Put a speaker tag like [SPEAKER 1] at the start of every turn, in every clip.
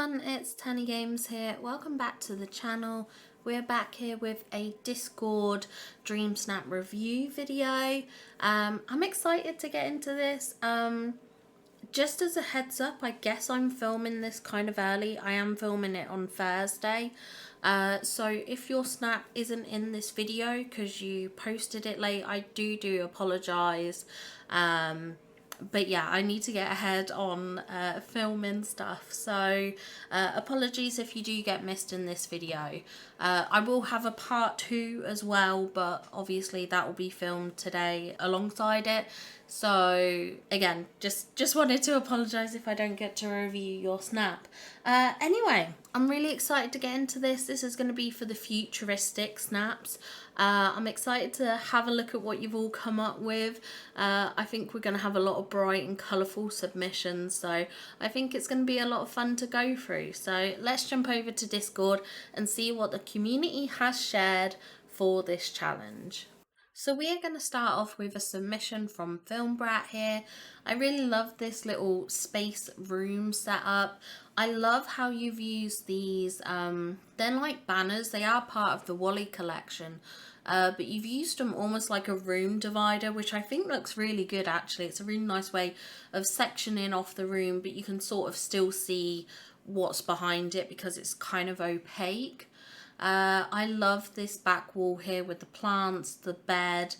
[SPEAKER 1] everyone, it's Tanny Games here. Welcome back to the channel. We're back here with a Discord Dreamsnap review video. I'm excited to get into this. Just as a heads up, I guess I'm filming this kind of early. I am filming it on Thursday. So if your snap isn't in this video because you posted it late, I do apologise. But yeah, I need to get ahead on filming stuff, so apologies if you do get missed in this video. I will have a part 2 as well, but obviously that will be filmed today alongside it. So again, just wanted to apologise if I don't get to review your snap. Anyway, I'm really excited to get into this. This is going to be for the futuristic snaps. I'm excited to have a look at what you've all come up with. I think we're going to have a lot of bright and colourful submissions, so I think it's going to be a lot of fun to go through. So let's jump over to Discord and see what the community has shared for this challenge. So we are going to start off with a submission from Film Brat here. I really love this little space room setup. I love how you've used these, they're like banners, they are part of the Wally collection. But you've used them almost like a room divider, which I think looks really good actually. It's a really nice way of sectioning off the room, but you can sort of still see what's behind it because it's kind of opaque. I love this back wall here with the plants, the bed.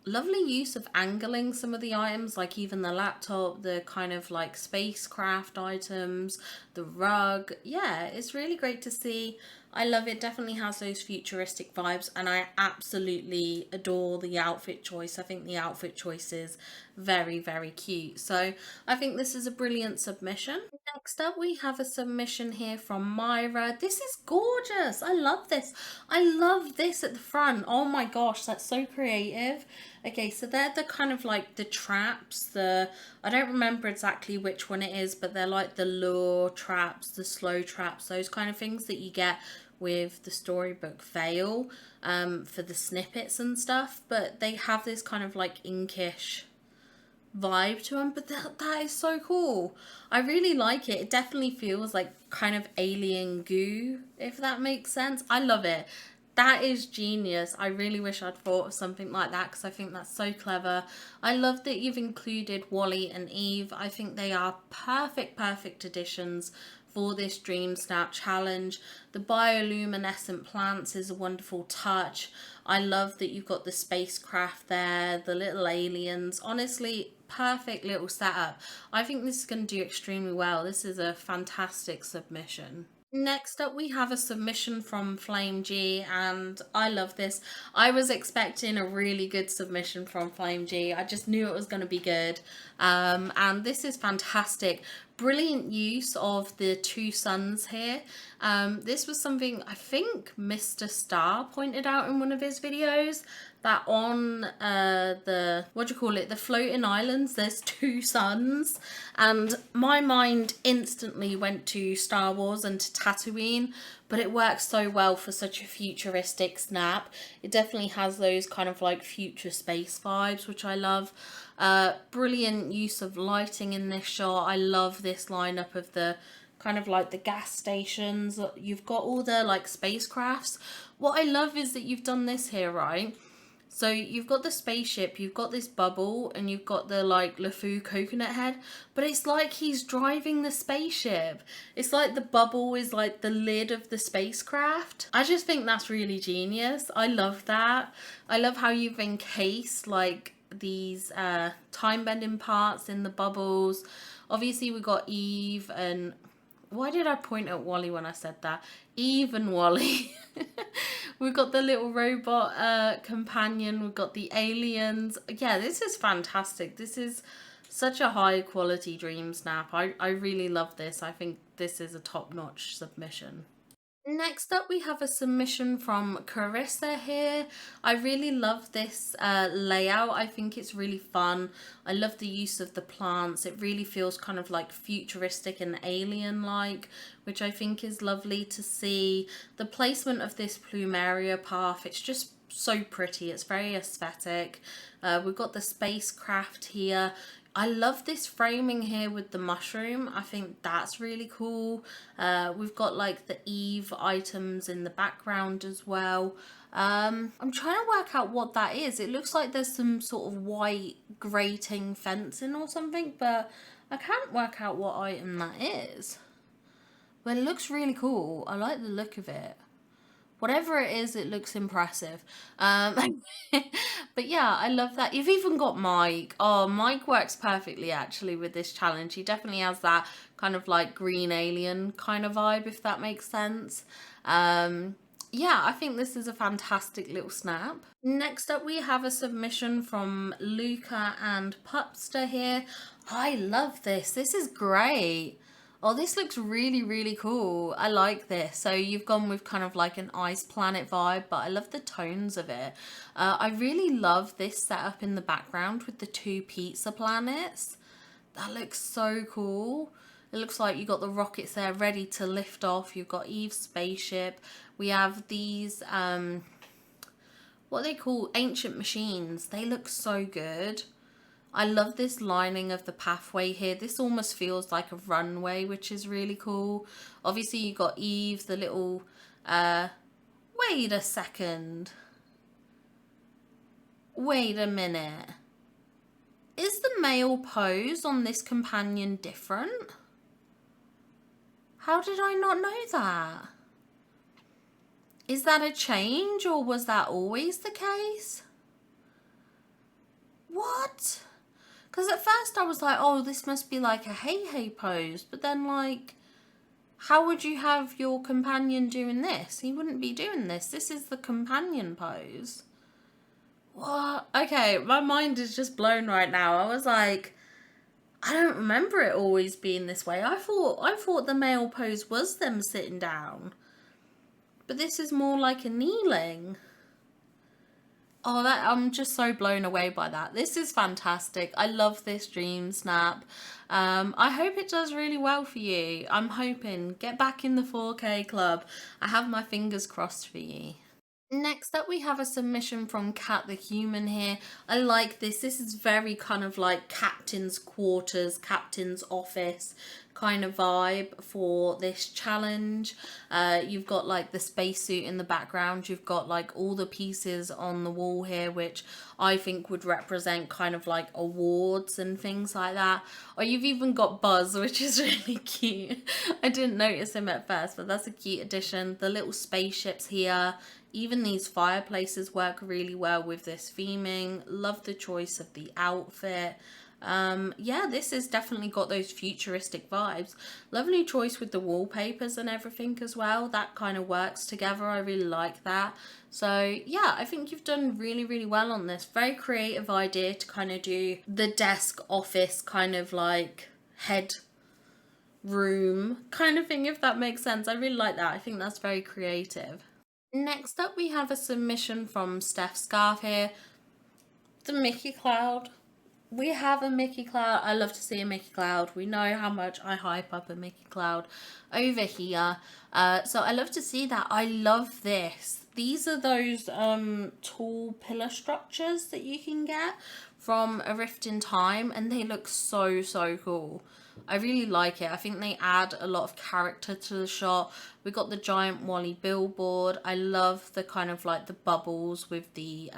[SPEAKER 1] Lovely use of angling some of the items, like even the laptop, the kind of like spacecraft items, the rug. Yeah, it's really great to see. I love it. Definitely has those futuristic vibes, and I absolutely adore the outfit choice. I think the outfit choice is very cute. So I think this is a brilliant submission. Next up, we have a submission here from Myra. This is gorgeous. I love this. I love this at the front. Oh my gosh, that's so creative. Okay, so they're the kind of like the traps, I don't remember exactly which one it is, but they're like the lure traps, the slow traps, those kind of things that you get with the storybook Veil for the snippets and stuff. But they have this kind of like inkish vibe to them, but that is so cool. I really like it. It definitely feels like kind of alien goo, if that makes sense. I love it. That is genius. I really wish I'd thought of something like that because I think that's so clever. I love that you've included Wally and Eve. I think they are perfect additions for this Dreamsnap challenge. The bioluminescent plants is a wonderful touch. I love that you've got the spacecraft there, the little aliens. Honestly, perfect little setup. I think this is going to do extremely well. This is a fantastic submission. Next up, we have a submission from Flame G, and I love this. I was expecting a really good submission from Flame G. I just knew it was going to be good. And this is fantastic. Brilliant use of the two suns here. This was something I think Mr. Star pointed out in one of his videos, that on the floating islands, there's two suns, and my mind instantly went to Star Wars and to Tatooine, but it works so well for such a futuristic snap. It definitely has those kind of like future space vibes, which I love. Brilliant use of lighting in this shot. I love this lineup of the kind of like the gas stations. You've got all the like spacecrafts. What I love is that you've done this here, right? So you've got the spaceship, you've got this bubble, and you've got the like LeFou coconut head, but it's like he's driving the spaceship. It's like the bubble is like the lid of the spacecraft. I just think that's really genius. I love that. I love how you've encased like these time bending parts in the bubbles. Obviously we got Eve and... Why did I point at Wally when I said that? Eve and Wally. We've got the little robot companion. We've got the aliens. Yeah, this is fantastic. This is such a high quality Dreamsnap. I really love this. I think this is a top-notch submission. Next up, we have a submission from Carissa here. I really love this layout. I think it's really fun. I love the use of the plants. It really feels kind of like futuristic and alien-like, which I think is lovely to see. The placement of this plumeria path, it's just so pretty. It's very aesthetic. We've got the spacecraft here. I love this framing here with the mushroom. I think that's really cool. We've got like the Eve items in the background as well. I'm trying to work out what that is. It looks like there's some sort of white grating fencing or something, but I can't work out what item that is. But it looks really cool. I like the look of it. Whatever it is, it looks impressive. But yeah, I love that. You've even got Mike. Oh, Mike works perfectly actually with this challenge. He definitely has that kind of like green alien kind of vibe, if that makes sense. Yeah, I think this is a fantastic little snap. Next up, we have a submission from Luca and Pupster here. I love this. This is great. Oh, this looks really, really cool. I like this. So you've gone with kind of like an ice planet vibe, but I love the tones of it. I really love this setup in the background with the two pizza planets. That looks so cool. It looks like you got the rockets there ready to lift off. You've got Eve's spaceship. We have these, what they call ancient machines. They look so good. I love this lining of the pathway here. This almost feels like a runway, which is really cool. Obviously, you got Eve, the little... wait a second. Wait a minute. Is the male pose on this companion different? How did I not know that? Is that a change, or was that always the case? What? Because at first I was like, oh, this must be like a hey pose. But then like, how would you have your companion doing this? He wouldn't be doing this. This is the companion pose. What? Okay, my mind is just blown right now. I was like, I don't remember it always being this way. I thought the male pose was them sitting down. But this is more like a kneeling. Oh, I'm just so blown away by that. This is fantastic. I love this dream snap. I hope it does really well for you. I'm hoping. Get back in the 4K club. I have my fingers crossed for you. Next up, we have a submission from Cat the Human here. I like this. This is very kind of like captain's quarters, captain's office kind of vibe for this challenge. You've got like the spacesuit in the background. You've got like all the pieces on the wall here, which I think would represent kind of like awards and things like that. Or you've even got Buzz, which is really cute. I didn't notice him at first, but that's a cute addition. The little spaceships here. Even these fireplaces work really well with this theming. Love the choice of the outfit. Yeah, this has definitely got those futuristic vibes. Lovely choice with the wallpapers and everything as well. That kind of works together. I really like that. So yeah, I think you've done really, really well on this. Very creative idea to kind of do the desk office kind of like head room kind of thing, if that makes sense. I really like that. I think that's very creative. Next up, we have a submission from Steph Scarf here. The Mickey Cloud. We have a Mickey Cloud. I love to see a Mickey Cloud. We know how much I hype up a Mickey Cloud over here. So I love to see that. I love this. These are those tall pillar structures that you can get from A Rift in Time, and they look so, so cool. I really like it. I think they add a lot of character to the shot. We got the giant Wally billboard. I love the kind of like the bubbles with the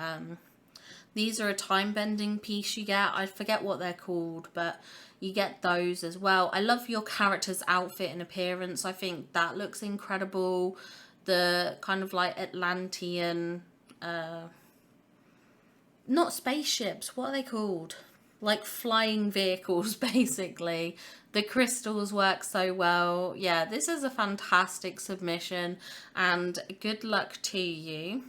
[SPEAKER 1] these are a time bending piece you get. I forget what they're called, but you get those as well. I love your character's outfit and appearance. I think that looks incredible. The kind of like Atlantean not spaceships, what are they called? Like flying vehicles, basically. The crystals work so well. Yeah, this is a fantastic submission, and good luck to you.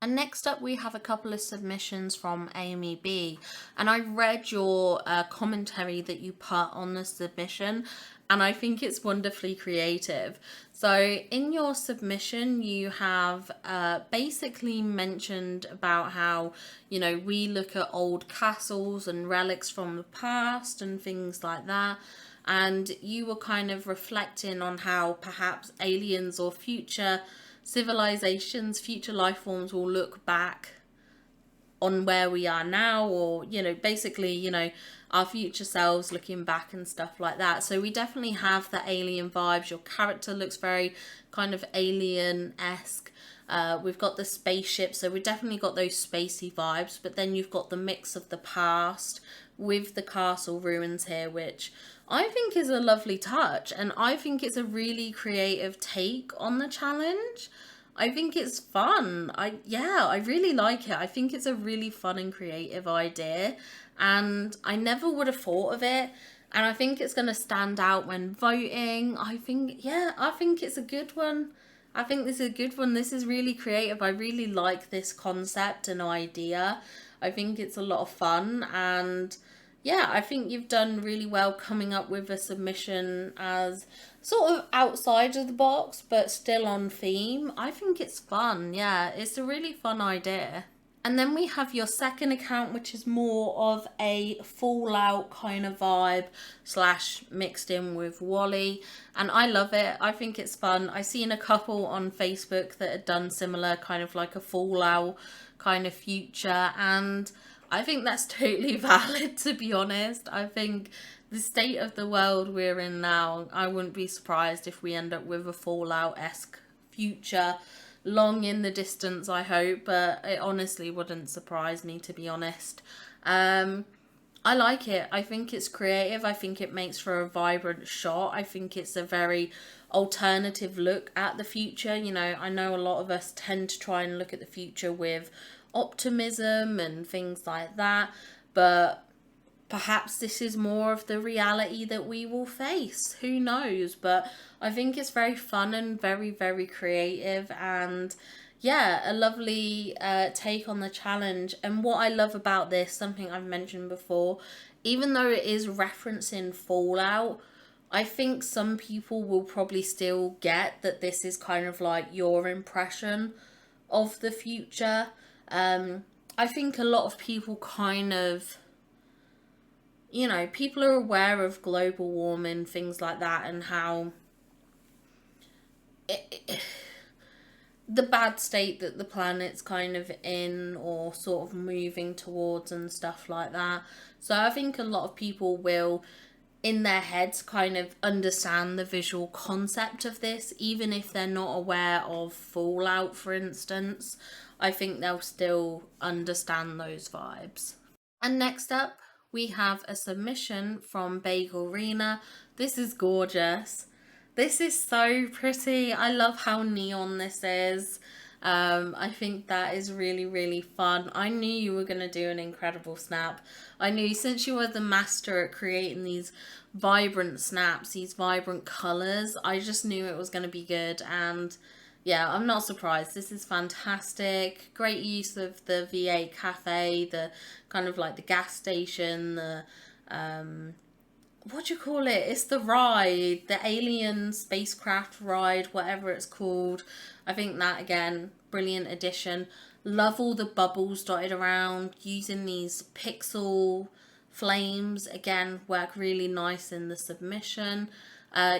[SPEAKER 1] And next up, we have a couple of submissions from Amy B. And I read your commentary that you put on the submission, and I think it's wonderfully creative. So in your submission, you have basically mentioned about how, you know, we look at old castles and relics from the past and things like that. And you were kind of reflecting on how perhaps aliens or future civilizations, future life forms will look back on where we are now, or, you know, basically, you know, our future selves looking back and stuff like that. So we definitely have the alien vibes. Your character looks very kind of alien-esque. We've got the spaceship, so we've definitely got those spacey vibes, but then you've got the mix of the past with the castle ruins here, which I think is a lovely touch, and I think it's a really creative take on the challenge. I think it's fun. I really like it. I think it's a really fun and creative idea, and I never would have thought of it. And I think it's going to stand out when voting. I think it's a good one. I think this is a good one. This is really creative. I really like this concept and idea. I think it's a lot of fun, and yeah, I think you've done really well coming up with a submission as sort of outside of the box, but still on theme. I think it's fun. Yeah, it's a really fun idea. And then we have your second account, which is more of a Fallout kind of vibe slash mixed in with Wally. And I love it. I think it's fun. I've seen a couple on Facebook that had done similar, kind of like a Fallout kind of future. And I think that's totally valid, to be honest. I think the state of the world we're in now, I wouldn't be surprised if we end up with a Fallout-esque future. Long in the distance, I hope, but it honestly wouldn't surprise me, to be honest. I like it. I think it's creative. I think it makes for a vibrant shot. I think it's a very alternative look at the future. You know, I know a lot of us tend to try and look at the future with optimism and things like that, but perhaps this is more of the reality that we will face. Who knows? But I think it's very fun and very, very creative, and yeah, a lovely take on the challenge. And what I love about this, something I've mentioned before, even though it is referencing Fallout, I think some people will probably still get that this is kind of like your impression of the future. I think a lot of people kind of, you know, people are aware of global warming, things like that, and how the bad state that the planet's kind of in, or sort of moving towards and stuff like that. So I think a lot of people will, in their heads, kind of understand the visual concept of this, even if they're not aware of Fallout, for instance. I think they'll still understand those vibes. And next up, we have a submission from Bagel Rena. This is gorgeous. This is so pretty. I love how neon this is. I think that is really, really fun. I knew you were going to do an incredible snap. I knew, since you were the master at creating these vibrant snaps, these vibrant colours, I just knew it was going to be good. And yeah, I'm not surprised. This is fantastic. Great use of the V8 cafe, the kind of like the gas station, the what do you call it? It's the ride, the alien spacecraft ride, whatever it's called. I think that, again, brilliant addition. Love all the bubbles dotted around. Using these pixel flames, again, work really nice in the submission.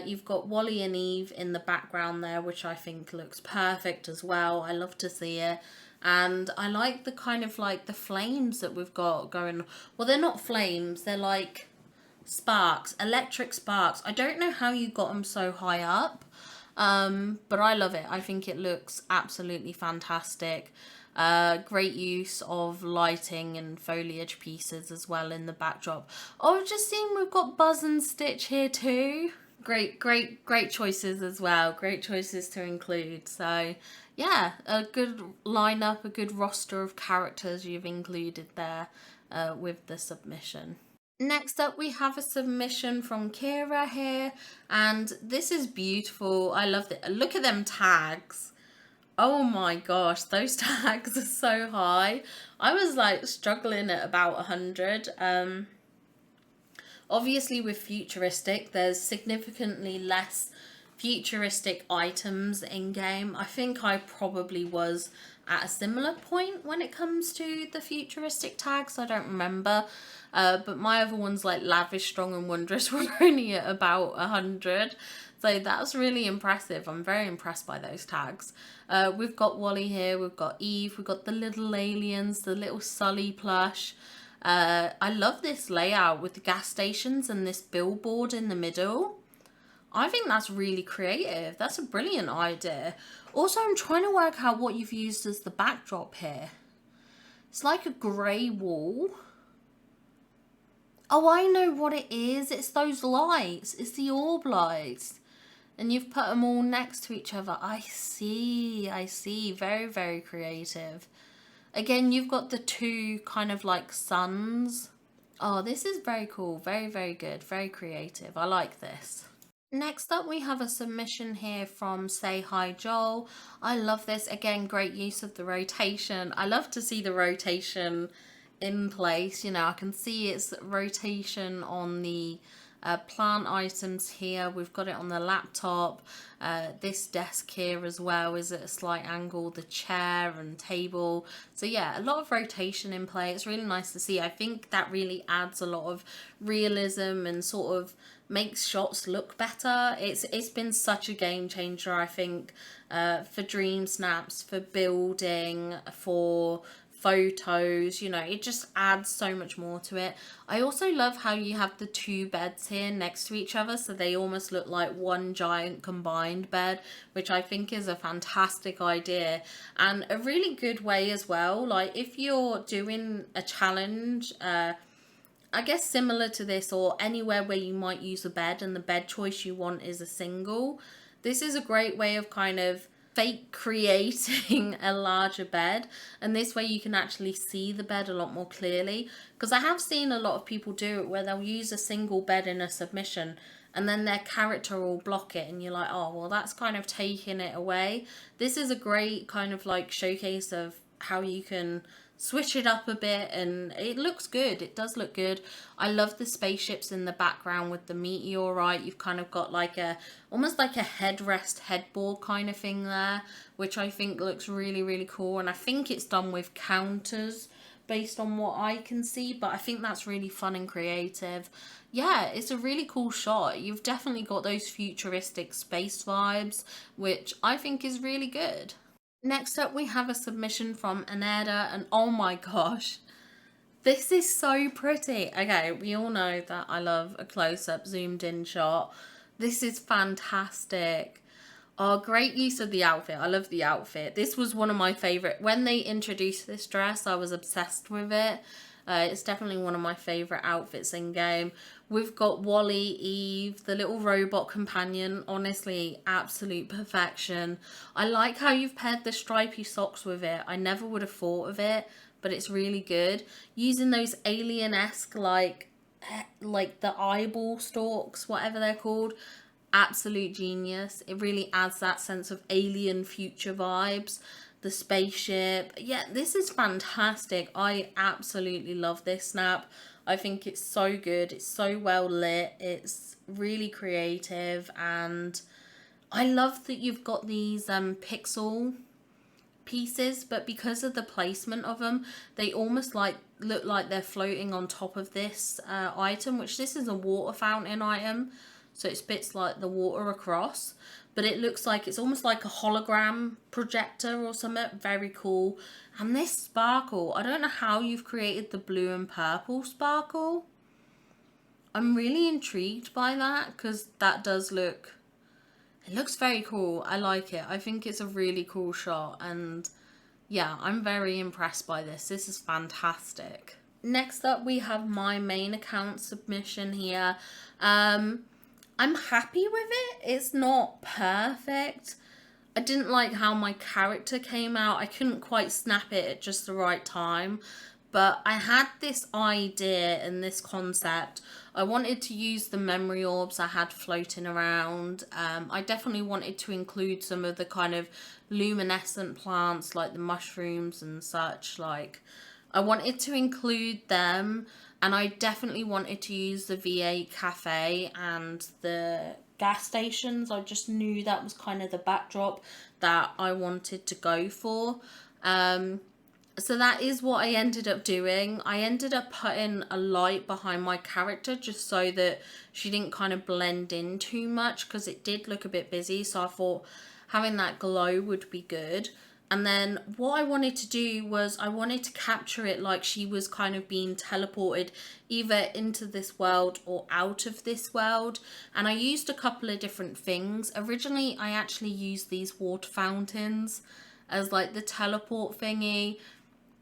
[SPEAKER 1] You've got Wally and Eve in the background there, which I think looks perfect as well. I love to see it. And I like the kind of like the flames that we've got going. Well, they're not flames. They're like sparks, electric sparks. I don't know how you got them so high up, but I love it. I think it looks absolutely fantastic. Great use of lighting and foliage pieces as well in the backdrop. Oh, I've just seen we've got Buzz and Stitch here too. Great choices as well. Great choices to include. So yeah, a good lineup, a good roster of characters you've included there with the submission. Next up, we have a submission from Kira here, and this is beautiful. I love it. Look at them tags. Oh my gosh, those tags are so high. I was like struggling at about 100. Obviously with futuristic, there's significantly less futuristic items in game. I think I probably was at a similar point when it comes to the futuristic tags. I don't remember. But my other ones like Lavish, Strong and Wondrous were only at about 100. So that's really impressive. I'm very impressed by those tags. We've got Wally here, we've got Eve, we've got the little aliens, the little Sully plush. I love this layout with the gas stations and this billboard in the middle. I think that's really creative. That's a brilliant idea. Also, I'm trying to work out what you've used as the backdrop here. It's like a grey wall. Oh, I know what it is. It's those lights. It's the orb lights. And you've put them all next to each other. I see. I see. Very, very creative. Again, you've got the two kind of like suns. Oh, this is very cool. Very, very good. Very creative. I like this. Next up, we have a submission here from Say Hi Joel. I love this. Again, great use of the rotation. I love to see the rotation in place. You know, I can see its rotation on the plant items here. We've got it on the laptop. This desk here as well is at a slight angle, the chair and table. So yeah, a lot of rotation in play. It's really nice to see. I think that really adds a lot of realism and sort of makes shots look better. It's been such a game changer, I think, for dream snaps, for building, for photos. You know, it just adds so much more to it. I also love how you have the two beds here next to each other, so they almost look like one giant combined bed, which I think is a fantastic idea and a really good way as well. Like if you're doing a challenge, I guess similar to this, or anywhere where you might use a bed and the bed choice you want is a single, this is a great way of kind of fake creating a larger bed, and this way you can actually see the bed a lot more clearly, because I have seen a lot of people do it where they'll use a single bed in a submission and then their character will block it and you're like, oh well, that's kind of taking it away. This is a great kind of like showcase of how you can switch it up a bit, and it looks good. It does look good. I love the spaceships in the background with the meteorite. You've kind of got like a almost like a headrest headboard kind of thing there, which I think looks really, really cool. And I think it's done with counters based on what I can see, but I think that's really fun and creative. Yeah, it's a really cool shot. You've definitely got those futuristic space vibes, which I think is really good. Next up, we have a submission from Anairda, and oh my gosh, this is so pretty. Okay, we all know that I love a close-up zoomed in shot. This is fantastic. Oh, great use of the outfit. I love the outfit. This was one of my favorite. When they introduced this dress, I was obsessed with it. It's definitely one of my favorite outfits in game. We've got Wally, Eve, the little robot companion. Honestly, absolute perfection. I like how you've paired the stripy socks with it. I never would have thought of it, but it's really good. Using those alien-esque like the eyeball stalks, whatever they're called. Absolute genius. It really adds that sense of alien future vibes. The spaceship. Yeah, this is fantastic. I absolutely love this snap. I think it's so good. It's so well lit. It's really creative, and I love that you've got these pixel pieces, but because of the placement of them, they almost like look like they're floating on top of this item, which this is a water fountain item, so it spits like the water across, but it looks like it's almost like a hologram projector or something. Very cool. And this sparkle, I don't know how you've created the blue and purple sparkle. I'm really intrigued by that, because that does look, it looks very cool. I like it. I think it's a really cool shot, and yeah, I'm very impressed by this. This is fantastic. Next up, we have my main account submission here. I'm happy with it. It's not perfect. I didn't like how my character came out. I couldn't quite snap it at just the right time. But I had this idea and this concept. I wanted to use the memory orbs I had floating around. I definitely wanted to include some of the kind of luminescent plants like the mushrooms and such. Like, I wanted to include them. And I definitely wanted to use the V8 cafe and the gas stations. I just knew that was kind of the backdrop that I wanted to go for. So that is what I ended up doing. I ended up putting a light behind my character just so that she didn't kind of blend in too much, because it did look a bit busy. So I thought having that glow would be good. And then what I wanted to do was I wanted to capture it like she was kind of being teleported either into this world or out of this world. And I used a couple of different things. Originally, I actually used these water fountains as like the teleport thingy.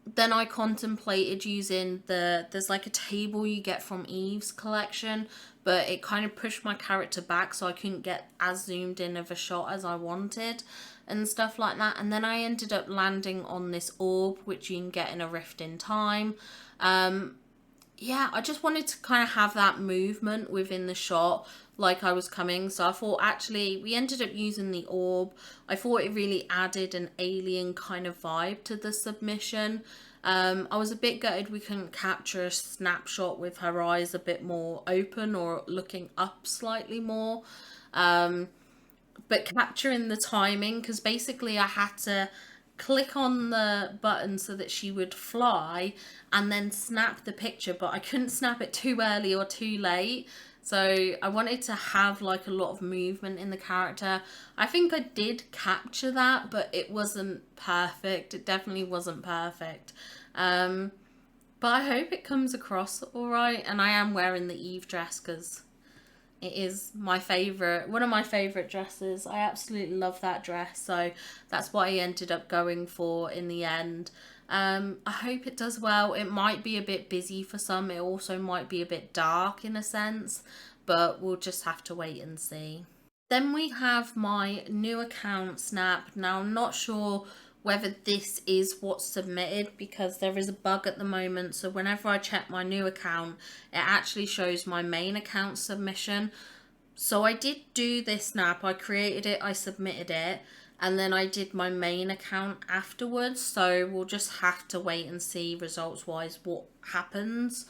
[SPEAKER 1] Then I contemplated using there's like a table you get from Eve's collection, but it kind of pushed my character back, so I couldn't get as zoomed in of a shot as I wanted and stuff like that. And then I ended up landing on this orb, which you can get in a rift in time. Yeah, I just wanted to kind of have that movement within the shot like I was coming. So I thought, actually, we ended up using the orb. I thought it really added an alien kind of vibe to the submission. I was a bit gutted we couldn't capture a snapshot with her eyes a bit more open or looking up slightly more. But capturing the timing, because basically I had to click on the button so that she would fly and then snap the picture, but I couldn't snap it too early or too late. So I wanted to have like a lot of movement in the character. I think I did capture that, but it wasn't perfect. It definitely wasn't perfect. But I hope it comes across all right. And I am wearing the Eve dress because it is my favourite, one of my favourite dresses. I absolutely love that dress. So that's what I ended up going for in the end. I hope it does well. It might be a bit busy for some. It also might be a bit dark in a sense, but we'll just have to wait and see. Then we have my new account, Snap. Now, I'm not sure whether this is what's submitted because there is a bug at the moment. So whenever I check my new account, it actually shows my main account submission. So I did do this snap. I created it, I submitted it, and then I did my main account afterwards. So we'll just have to wait and see results wise what happens.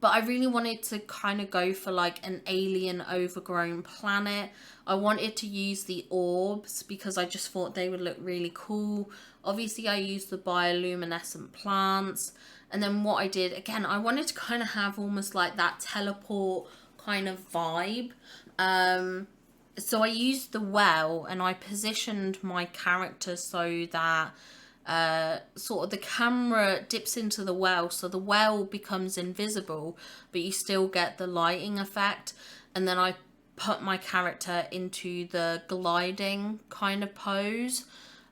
[SPEAKER 1] But I really wanted to kind of go for like an alien overgrown planet. I wanted to use the orbs because I just thought they would look really cool. Obviously I used the bioluminescent plants. And then what I did, again, I wanted to kind of have almost like that teleport kind of vibe. So I used the well and I positioned my character so that sort of the camera dips into the well, so the well becomes invisible, but you still get the lighting effect. And then I put my character into the gliding kind of pose.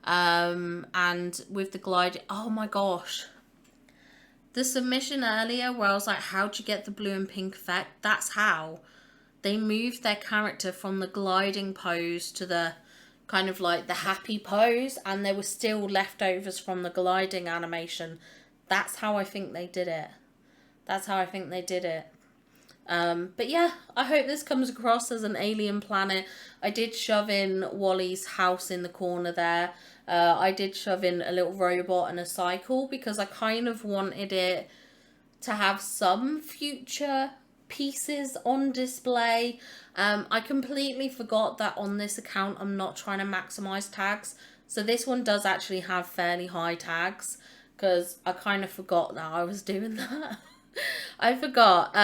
[SPEAKER 1] And with the gliding, oh my gosh. The submission earlier where I was like, how'd you get the blue and pink effect? That's how. They moved their character from the gliding pose to the kind of like the happy pose, and there were still leftovers from the gliding animation. That's how I think they did it. That's how I think they did it. But yeah, I hope this comes across as an alien planet. I did shove in Wally's house in the corner there. I did shove in a little robot and a cycle because I kind of wanted it to have some future pieces on display. I completely forgot that on this account I'm not trying to maximize tags, so this one does actually have fairly high tags because I kind of forgot that I was doing that. I forgot.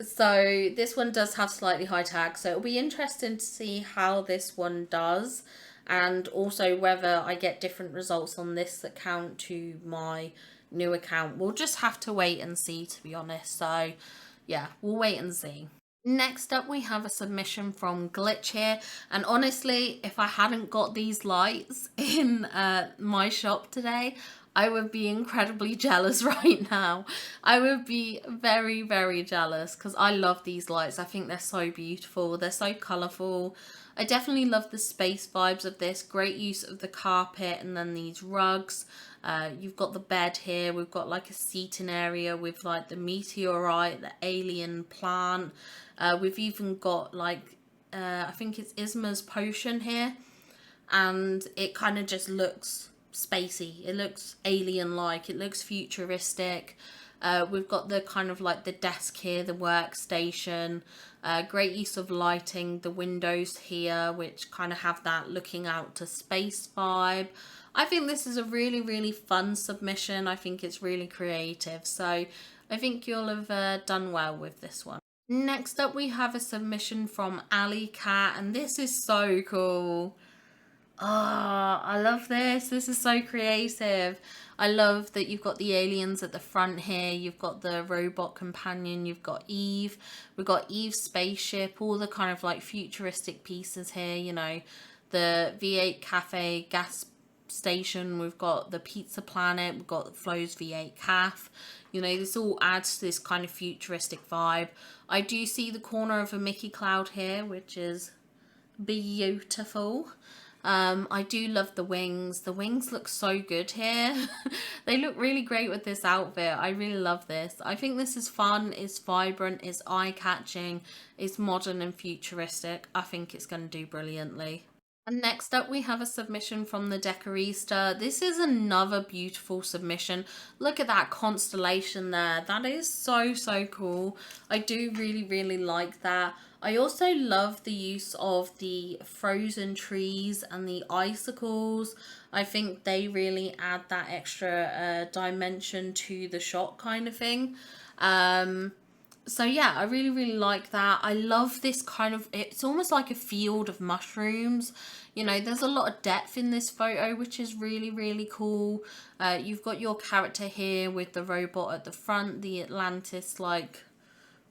[SPEAKER 1] So this one does have slightly high tags, so it'll be interesting to see how this one does, and also whether I get different results on this account to my new account. We'll just have to wait and see, to be honest. So yeah, we'll wait and see. Next up, we have a submission from Glitch here. And honestly, if I hadn't got these lights in my shop today, I would be incredibly jealous right now. I would be very, very jealous because I love these lights. I think they're so beautiful. They're so colourful. I definitely love the space vibes of this. Great use of the carpet and then these rugs. You've got the bed here. We've got like a seating area with like the meteorite, the alien plant. We've even got like, I think it's Isma's potion here. And it kind of just looks spacey. It looks alien-like. It looks futuristic. We've got the kind of like the desk here, the workstation. Great use of lighting. The windows here, which kind of have that looking out to space vibe. I think this is a really, really fun submission. I think it's really creative. So I think you'll have done well with this one. Next up, we have a submission from Ali Cat, and this is so cool. Oh, I love this. This is so creative. I love that you've got the aliens at the front here. You've got the robot companion. You've got Eve. We've got Eve's spaceship. All the kind of like futuristic pieces here. You know, the V8 cafe gas station. We've got the pizza planet. We've got Flo's V8 caf. You know, this all adds to this kind of futuristic vibe. I do see the corner of a Mickey cloud here, which is beautiful. I do love the wings. The wings look so good here. They look really great with this outfit. I really love this. I think this is fun, it's vibrant, it's eye-catching, it's modern and futuristic. I think it's going to do brilliantly. And next up we have a submission from the Decorista. This is another beautiful submission. Look at that constellation there. That is so, so cool. I do really, really like that. I also love the use of the frozen trees and the icicles. I think they really add that extra dimension to the shot kind of thing. So yeah, I really, really like that. I love this kind of, it's almost like a field of mushrooms. You know, there's a lot of depth in this photo, which is really, really cool. You've got your character here with the robot at the front, the Atlantis, like,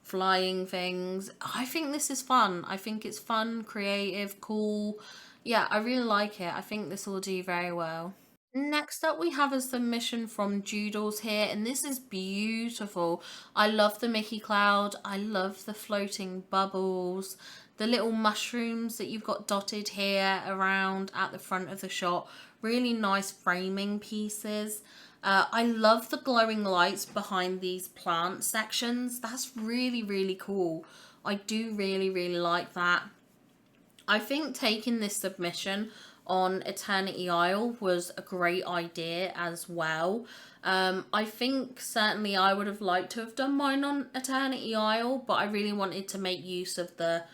[SPEAKER 1] flying things. I think this is fun. I think it's fun, creative, cool. Yeah, I really like it. I think this will do very well. Next up we have a submission from Doodles here, and this is beautiful. I love the Mickey cloud. I love the floating bubbles, the little mushrooms that you've got dotted here around at the front of the shot. Really nice framing pieces. I love the glowing lights behind these plant sections. That's really, really cool. I do really, really like that. I think taking this submission on Eternity Isle was a great idea as well. I think certainly I would have liked to have done mine on Eternity Isle, but I really wanted to make use of the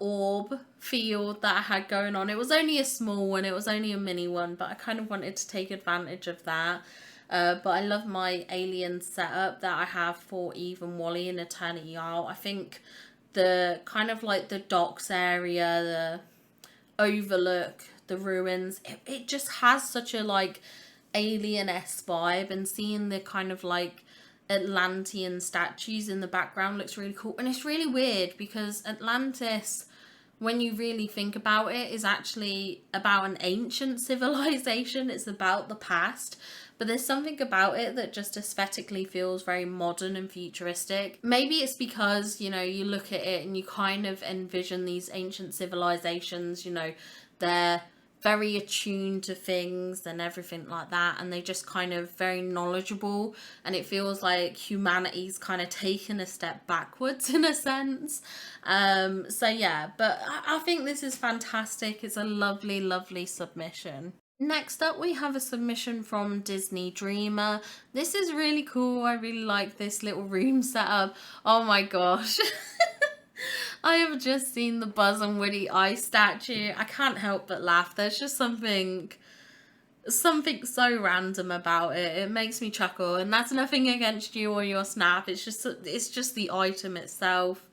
[SPEAKER 1] orb field that I had going on. It was only a small one, it was only a mini one, but I kind of wanted to take advantage of that. But I love my alien setup that I have for Eve and Wally in Eternity Isle. I think the kind of like the docks area, the overlook, the ruins, it just has such a like alien-esque vibe, and seeing the kind of like Atlantean statues in the background looks really cool. And it's really weird because Atlantis, when you really think about it, is actually about an ancient civilization. It's about the past, but there's something about it that just aesthetically feels very modern and futuristic. Maybe it's because, you know, you look at it and you kind of envision these ancient civilizations, you know, they're very attuned to things and everything like that, and they just kind of very knowledgeable, and it feels like humanity's kind of taken a step backwards in a sense. So yeah, but I think this is fantastic. It's a lovely, lovely submission. Next up we have a submission from Disney Dreamer. This is really cool. I really like this little room setup. Oh my gosh. I have just seen the Buzz and Woody eye statue. I can't help but laugh. There's just something so random about it. It makes me chuckle, and that's nothing against you or your snap. It's just the item itself.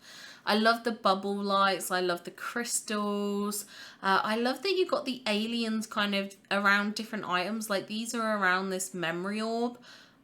[SPEAKER 1] I love the bubble lights. I love the crystals. I love that you got the aliens kind of around different items. Like these are around this memory orb.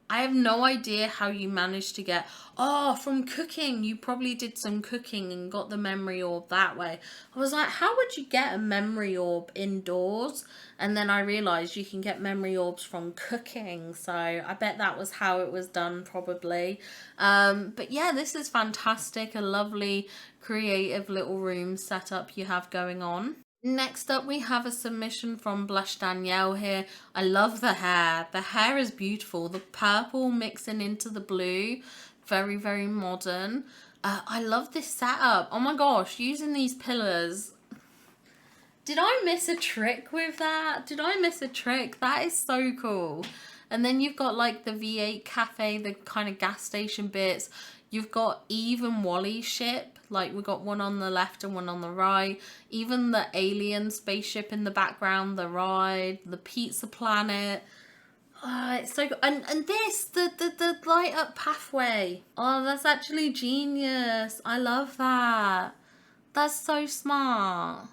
[SPEAKER 1] I have no idea how you managed to get, from cooking. You probably did some cooking and got the memory orb that way. I was like, how would you get a memory orb indoors? And then I realized you can get memory orbs from cooking. So I bet that was how it was done probably. But yeah, this is fantastic. A lovely creative little room setup you have going on. Next up we have a submission from Blush Danielle here. I love the hair. The hair is beautiful. The purple mixing into the blue. Very, very modern. I love this setup. Oh my gosh, using these pillars. Did I miss a trick with that? Did I miss a trick? That is so cool. And then you've got like the V8 cafe, the kind of gas station bits. You've got Eve and Wally's ship. Like, we got one on the left and one on the right. Even the alien spaceship in the background, the ride, the pizza planet. Oh, it's so good. And this, the light up pathway. Oh, that's actually genius. I love that. That's so smart.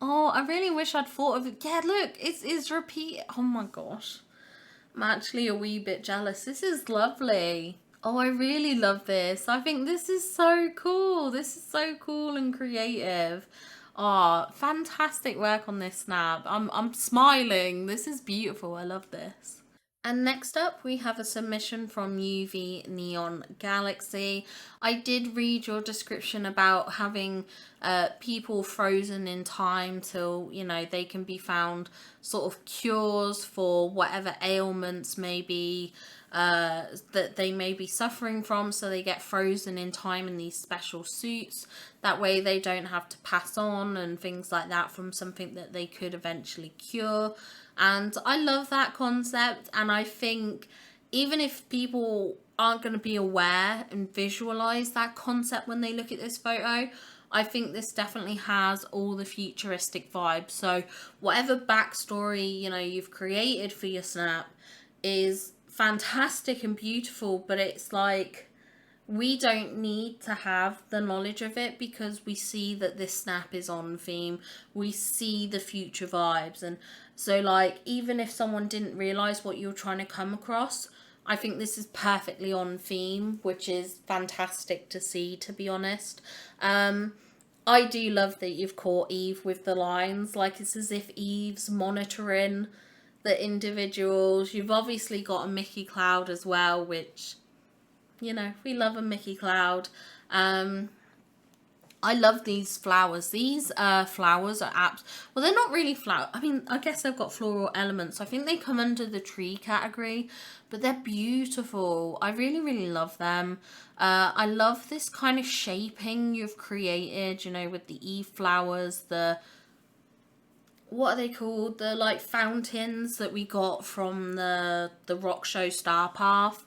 [SPEAKER 1] Oh, I really wish I'd thought of it. Yeah, look, it's repeat. Oh my gosh. I'm actually a wee bit jealous. This is lovely. Oh, I really love this. I think this is so cool. This is so cool and creative. Oh, fantastic work on this snap. I'm smiling. This is beautiful. I love this. And next up, we have a submission from UV Neon Galaxy. I did read your description about having people frozen in time till, you know, they can be found sort of cures for whatever ailments maybe that they may be suffering from. So they get frozen in time in these special suits. That way they don't have to pass on and things like that from something that they could eventually cure. And I love that concept, and I think even if people aren't going to be aware and visualize that concept when they look at this photo, I think this definitely has all the futuristic vibes. So whatever backstory, you know, you've created for your snap is fantastic and beautiful, but it's like, we don't need to have the knowledge of it because we see that this snap is on theme. We see the future vibes. And so, like, even if someone didn't realize what you're trying to come across, I think this is perfectly on theme, which is fantastic to see, to be honest. I do love that you've caught Eve with the lines. Like, it's as if Eve's monitoring the individuals. You've obviously got a Mickey Cloud as well, which, you know, we love a Mickey Cloud. I love these flowers. These flowers are well, they're not really flowers. I mean, I guess they've got floral elements. I think they come under the tree category, but they're beautiful. I really, really love them. I love this kind of shaping you've created, you know, with the Eve flowers, what are they called? The like fountains that we got from the rock show Star Path.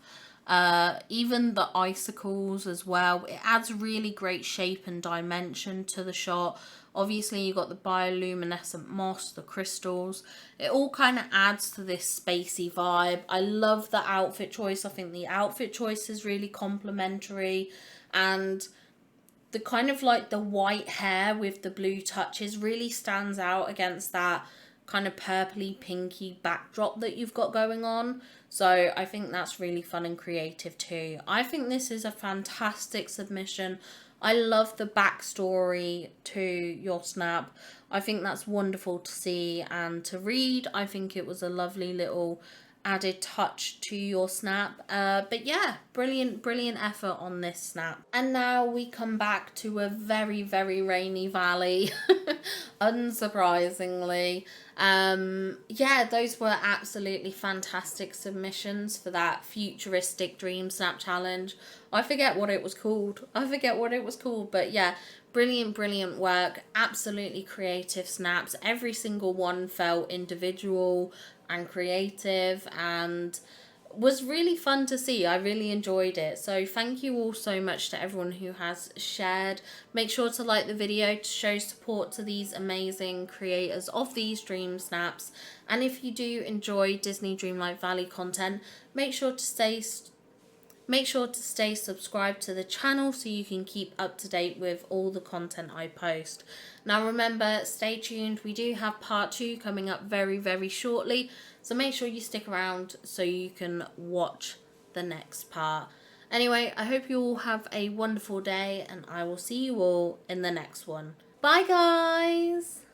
[SPEAKER 1] Even the icicles as well. It adds really great shape and dimension to the shot. Obviously, you got the bioluminescent moss, the crystals. It all kind of adds to this spacey vibe. I love the outfit choice. I think the outfit choice is really complimentary. And the kind of like the white hair with the blue touches really stands out against that kind of purpley pinky backdrop that you've got going on. So I think that's really fun and creative too. I think this is a fantastic submission. I love the backstory to your snap. I think that's wonderful to see and to read. I think it was a lovely little added touch to your snap. But yeah, brilliant effort on this snap. And now we come back to a very, very rainy valley, unsurprisingly. Yeah, those were absolutely fantastic submissions for that futuristic dream snap challenge. I forget what it was called. But yeah, brilliant work. Absolutely creative snaps. Every single one felt individual and creative and was really fun to see. I really enjoyed it. So thank you all so much to everyone who has shared. Make sure to like the video to show support to these amazing creators of these dream snaps. And if you do enjoy Disney Dreamlight Valley content, make sure to stay subscribed to the channel so you can keep up to date with all the content I post. Now remember, stay tuned. We do have part 2 coming up very, very shortly. So make sure you stick around so you can watch the next part. Anyway, I hope you all have a wonderful day and I will see you all in the next one. Bye guys!